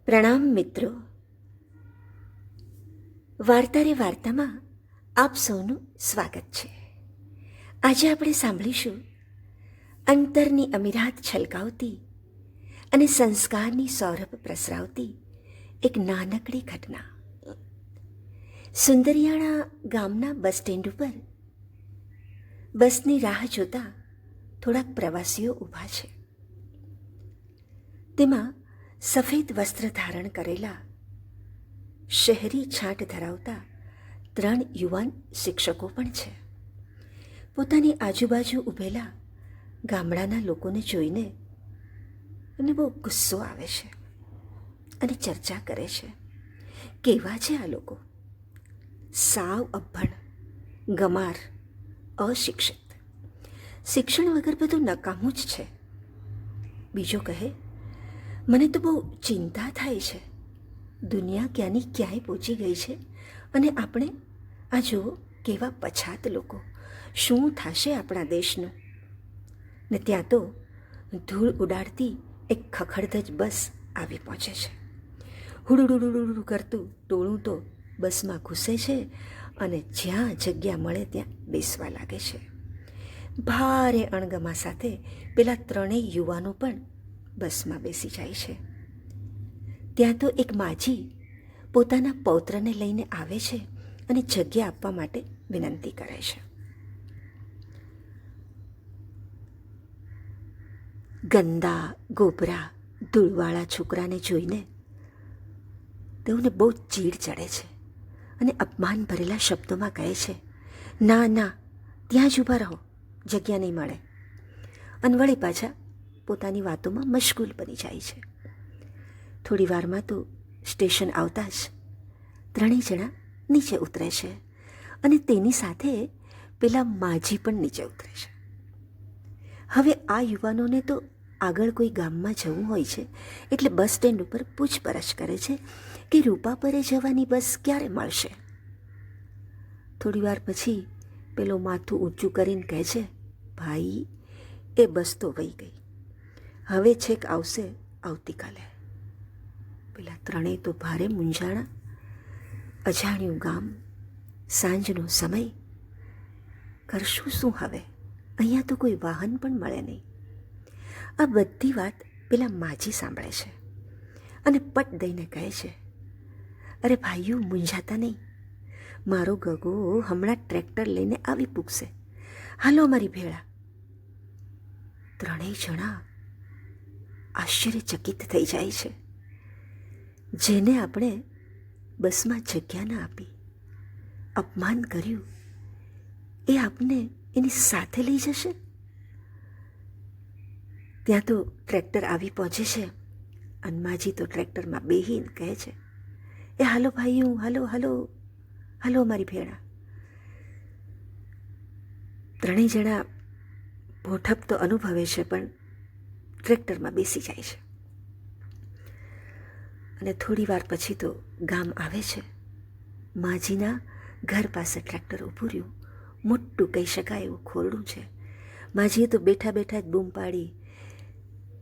પ્રણામ મિત્રો. વાર્તા રે વાર્તામાં આપ સૌનું સ્વાગત છે. આજે આપણે સાંભળીશું અંતરની અમીરાત છલકાવતી અને સંસ્કારની સૌરભ પ્રસરાવતી એક નાનકડી ઘટના. સુંદરિયાણા ગામના બસ સ્ટેન્ડ ઉપર બસની રાહ જોતા થોડાક પ્રવાસીઓ ઊભા છે. તેમાં સફેદ વસ્ત્ર ધારણ કરેલા શહેરી છાંટ ધરાવતા 3 યુવાન શિક્ષકો પણ છે. પોતાની આજુબાજુ ઊભેલા ગામડાના લોકોને જોઈને એને બહુ ગુસ્સો આવે છે અને ચર્ચા કરે છે. કેવા છે આ લોકો? સાવ અભણ, ગમાર, અશિક્ષિત. શિક્ષણ વગર બધું નકામું જ છે. બીજો કહે, મને તો બહુ ચિંતા થાય છે. દુનિયા ક્યાંની ક્યાંય પહોંચી ગઈ છે અને આપણે આ જુઓ કેવા પછાત લોકો. શું થશે આપણા દેશનું? ને ત્યાં તો ધૂળ ઉડાડતી એક ખખડધજ બસ આવી પહોંચે છે. હુડુડુડુડુડુ કરતું ટોળું તો બસમાં ઘૂસે છે અને જ્યાં જગ્યા મળે ત્યાં બેસવા લાગે છે. ભારે અણગમા સાથે પેલા 3 યુવાનો પણ બસમાં બેસી જાય છે. ત્યાં તો એક માજી પોતાના પૌત્રને લઈને આવે છે અને જગ્યા આપવા માટે વિનંતી કરે છે. ગંદા, ગોબરા, ધૂળવાળા છોકરાને જોઈને તેઓને બહુ ચીડ ચડે છે અને અપમાન ભરેલા શબ્દોમાં કહે છે, ના ના, ત્યાં જ ઊભા રહો, જગ્યા નહીં મળે. અને વળી પાછા પોતાની વાતોમાં મશગુલ બની જાય છે. થોડી વારમાં તો સ્ટેશન આવતા જ 3 જણા નીચે ઉતરે છે અને તેની સાથે પેલા માજી પણ નીચે ઉતરે છે. હવે આ યુવાનોને તો આગળ કોઈ ગામમાં જવું હોય છે એટલે બસ સ્ટેન્ડ ઉપર પૂછપરછ કરે છે કે રૂપાપરે જવાની બસ ક્યારે મળશે. થોડી વાર પછી પેલો માથું ઊંચું કરીને કહે છે, ભાઈ, એ બસ તો વહી ગઈ, હવે છેક આવશે આવતીકાલે. પેલા 3 તો ભારે મૂંઝાણા. અજાણ્યું ગામ, સાંજનો સમય, કરશું શું હવે? અહીંયા તો કોઈ વાહન પણ મળે નહીં. આ બધી વાત પેલા માજી સાંભળે છે અને પટ દઈને કહે છે, અરે ભાઈઓ, મૂંઝાતા નહીં, મારો ગગો હમણાં ટ્રેક્ટર લઈને આવી પૂગશે, હાલો અમારી ભેળા. 3 જણા આશ્ચર્યચકિત થઈ જાય છે. જેને આપણે બસમાં જગ્યા ન આપી, અપમાન કર્યું, એ આપને એની સાથે લઈ જશે? ત્યાં તો ટ્રેક્ટર આવી પહોંચે છે. અનમાજી તો ટ્રેક્ટરમાં બેહીને કહે છે, એ હાલો ભાઈઓ, હાલો હાલો હાલો અમારી ભેળા. 3 જણા ભોઠપ તો અનુભવે છે પણ ટ્રેક્ટરમાં બેસી જાય છે. અને થોડી વાર પછી તો ગામ આવે છે. માજીના ઘર પાસે ટ્રેક્ટર ઊભું રહ્યું. મોટું કહી શકાય એવું ખોરડું છે. માજીએ તો બેઠા બેઠા જ બૂમ પાડી,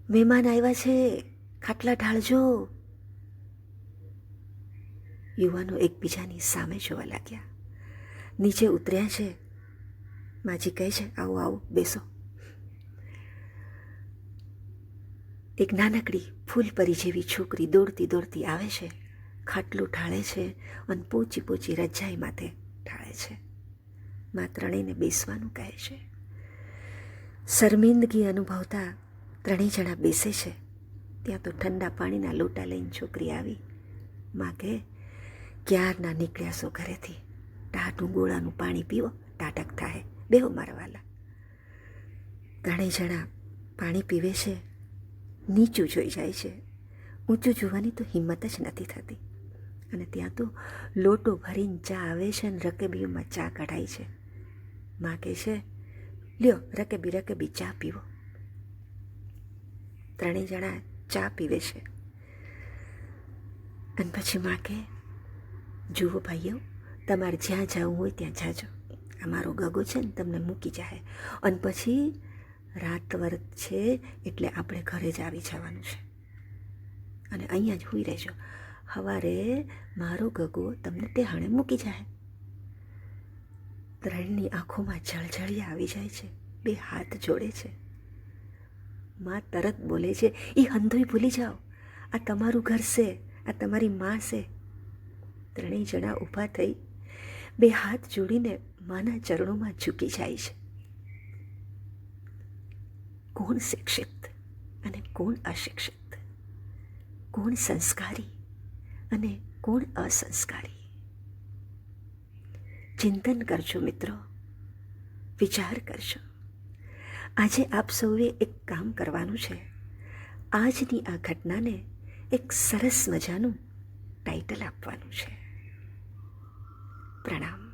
મહેમાન આવ્યા છે, ખાટલા ઢાળજો. યુવાનો એકબીજાની સામે જોવા લાગ્યા. નીચે ઉતર્યા છે. માજી કહે છે, આવો આવો, બેસો. એક નાનકડી ફૂલપરી જેવી છોકરી દોડતી દોડતી આવે છે, ખાટલું ઢાળે છે અને પોચી પોચી રજાઈ માથે ઢાળે છે. મા 3ને બેસવાનું કહે છે. શર્મિંદગી અનુભવતા 3 જણા બેસે છે. ત્યાં તો ઠંડા પાણીના લોટા લઈને છોકરી આવી. મા કહે, ક્યારના નીકળ્યા છો ઘરેથી, ટાઢું ગોળાનું પાણી પીવો, ટાટક થાય, બેહો મારા વાલા. 3 જણા પાણી પીવે છે. નીચું જોઈ જાય છે. ઊંચું જોવાની તો હિંમત જ નથી થતી. અને ત્યાં તો લોટો ભરીને ચા આવે છે અને રકેબીઓમાં ચા કઢાય છે. મા કહે છે, લ્યો રકેબી રકેબી ચા પીવો. 3 જણા ચા પીવે છે. અને પછી મા કહે, જુઓ ભાઈઓ, તમારે જ્યાં જવું હોય ત્યાં જાજો, અમારો ગગો છે ને તમને મૂકી જાય, અને પછી રાત વર્ત છે એટલે આપણે ઘરે જ આવી જવાનું છે. અને અહીંયા જ સૂઈ રહેજો, સવારે મારો ગગો તમને તે હાણે મૂકી જાય. ત્રણની આંખોમાં જળજળિયા આવી જાય છે, બે હાથ જોડે છે. માં તરત બોલે છે, એ હંધોય ભૂલી જાઓ, આ તમારું ઘર છે, આ તમારી માં છે. ત્રણેય જણા ઊભા થઈ બે હાથ જોડીને માના ચરણોમાં ઝૂકી જાય છે. કોણ શિક્ષિત અને કોણ અશિક્ષિત, કોણ સંસ્કારી અને કોણ અસંસ્કારી? ચિંતન કરજો મિત્રો, વિચાર કરજો. આજે આપ સૌએ એક કામ કરવાનું છે. આજની આ ઘટનાને એક સરસ મજાનું ટાઇટલ આપવાનું છે. પ્રણામ.